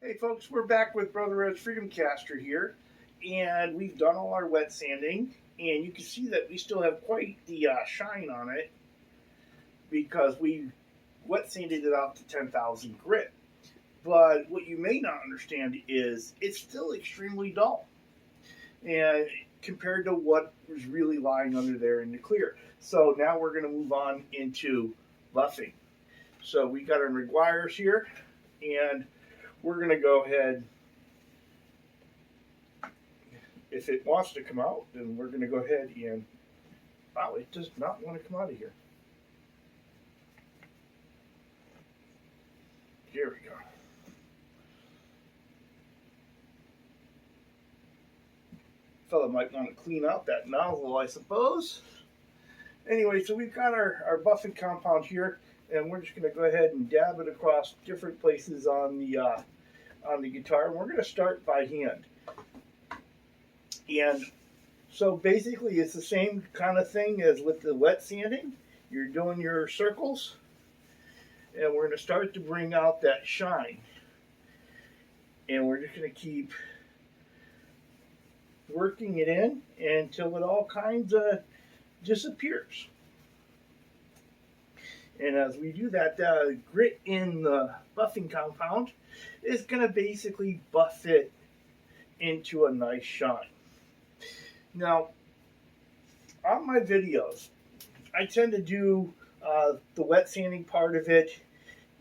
Hey folks, we're back with Brother Ed's Freedomcaster here, and we've done all our wet sanding, and you can see that we still have quite the shine on it because we wet sanded it out to 10,000 grit. But what you may not understand is it's still extremely dull, and compared to what was really lying under there in the clear. So now we're going to move on into buffing. So we got our McGuire's here, and we're going to go ahead, if it wants to come out, then we're going to go ahead and, wow, it does not want to come out of here. Here we go. Fella might want to clean out that nozzle, I suppose. Anyway, so we've got our buffing compound here, and we're just going to go ahead and dab it across different places on the guitar, and we're going to start by hand. And so basically it's the same kind of thing as with the wet sanding. You're doing your circles, and we're going to start to bring out that shine, and we're just going to keep working it in until it all kinds of disappears. And as we do that, grit in the buffing compound is going to basically buff it into a nice shine. Now, on my videos, I tend to do the wet sanding part of it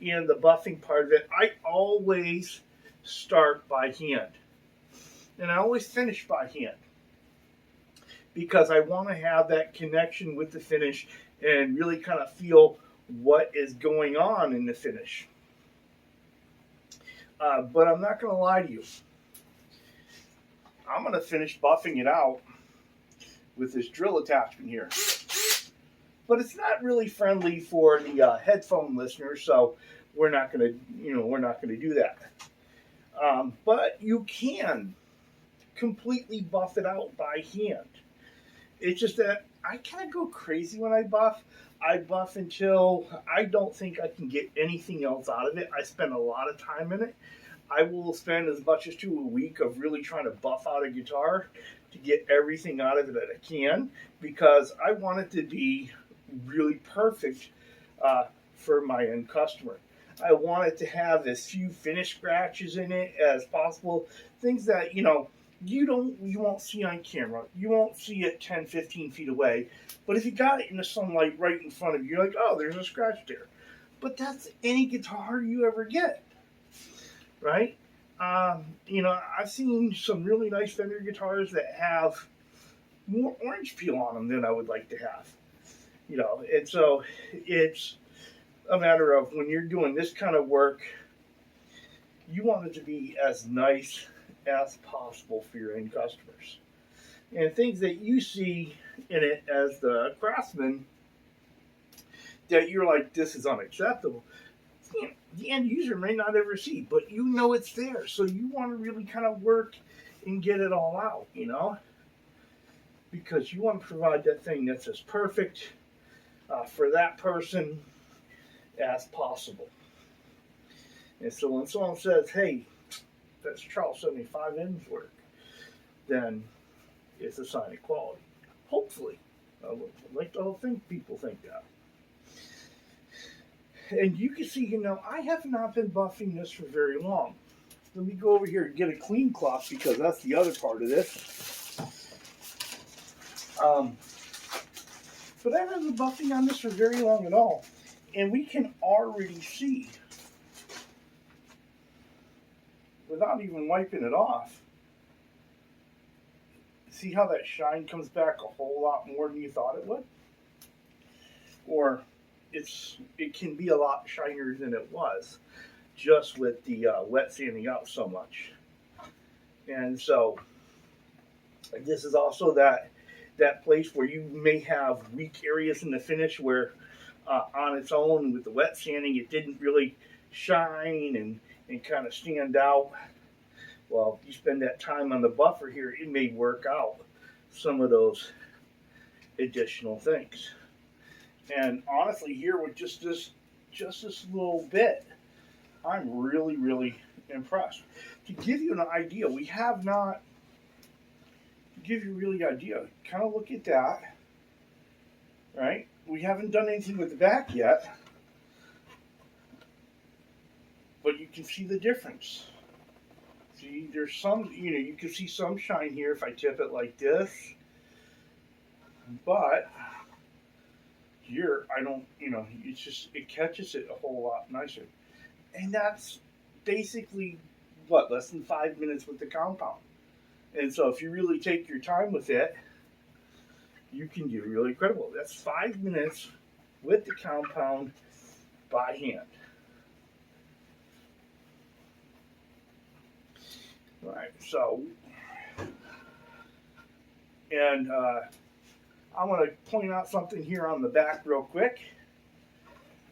and the buffing part of it. I always start by hand, and I always finish by hand because I want to have that connection with the finish and really kind of feel what is going on in the finish. But I'm not going to lie to you. I'm going to finish buffing it out with this drill attachment here. But it's not really friendly for the headphone listeners, so we're not going to do that. But you can completely buff it out by hand. It's just that I kind of go crazy when I buff. I buff until I don't think I can get anything else out of it. I spend a lot of time in it. I will spend as much as 2 a week of really trying to buff out a guitar to get everything out of it that I can, because I want it to be really perfect for my end customer. I want it to have as few finish scratches in it as possible, things that you won't see on camera. You won't see it 10, 15 feet away. But if you got it in the sunlight right in front of you, you're like, oh, there's a scratch there. But that's any guitar you ever get, right? I've seen some really nice Fender guitars that have more orange peel on them than I would like to have. And so it's a matter of when you're doing this kind of work, you want it to be as nice as possible for your end customers. And things that you see in it as the craftsman that you're like, this is unacceptable, the end user may not ever see, but you know it's there. So you want to really kind of work and get it all out, because you want to provide that thing that's as perfect for that person as possible. And so when someone says, hey, that's Charles 75 M's work, then it's a sign of quality. Hopefully. I like to think people think that. And you can see, I have not been buffing this for very long. Let me go over here and get a clean cloth, because that's the other part of this. But I haven't been buffing on this for very long at all. And we can already see, without even wiping it off, see how that shine comes back a whole lot more than you thought it would? Or it can be a lot shinier than it was just with the wet sanding out so much. And so this is also that place where you may have weak areas in the finish where on its own with the wet sanding it didn't really shine and kind of stand out. Well, if you spend that time on the buffer here, it may work out some of those additional things. And honestly, here with just this little bit, I'm really, really impressed. To give you an idea, we have not, to give you really an idea, kind of look at that, right? We haven't done anything with the back yet, but you can see the difference. See, there's some, you can see some shine here if I tip it like this, but here I don't, it's just, it catches it a whole lot nicer. And that's basically, what, less than 5 minutes with the compound. And so if you really take your time with it, you can do really incredible. That's 5 minutes with the compound by hand. All right, so, and I want to point out something here on the back real quick.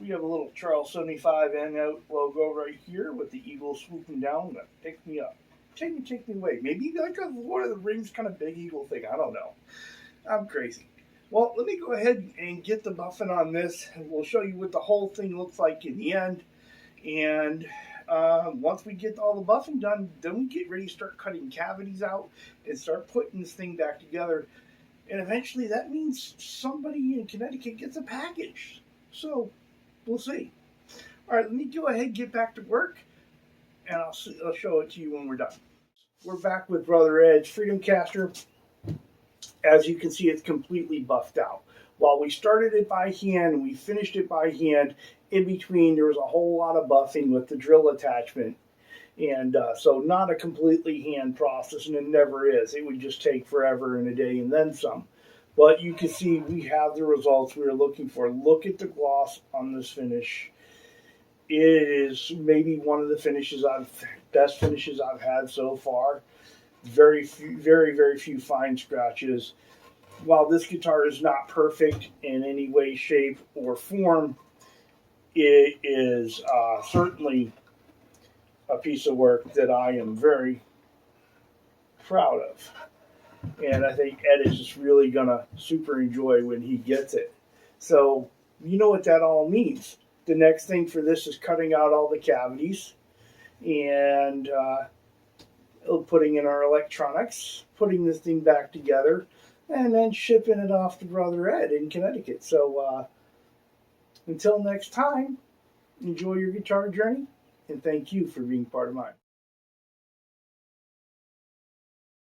We have a little Charles 75 N out logo right here with the eagle swooping down to pick me up. Take me away. Maybe like a Lord of the Rings kind of big eagle thing. I don't know. I'm crazy. Well, let me go ahead and get the buffing on this, and we'll show you what the whole thing looks like in the end. And once we get all the buffing done, then we get ready to start cutting cavities out and start putting this thing back together. And eventually that means somebody in Connecticut gets a package. So we'll see. All right, let me go ahead and get back to work, and I'll show it to you when we're done. We're back with Brother Ed's Freedomcaster. As you can see, it's completely buffed out. While we started it by hand and we finished it by hand, in between there was a whole lot of buffing with the drill attachment. And so not a completely hand process, and it never is. It would just take forever and a day and then some. But you can see we have the results we were looking for. Look at the gloss on this finish. It is maybe one of the best finishes I've had so far. Very few fine scratches. While this guitar is not perfect in any way, shape, or form, it is certainly a piece of work that I am very proud of. And I think Ed is just really going to super enjoy when he gets it. So, you know what that all means. The next thing for this is cutting out all the cavities and putting in our electronics, putting this thing back together, and then shipping it off to Brother Ed in Connecticut. So, until next time, enjoy your guitar journey, and thank you for being part of mine.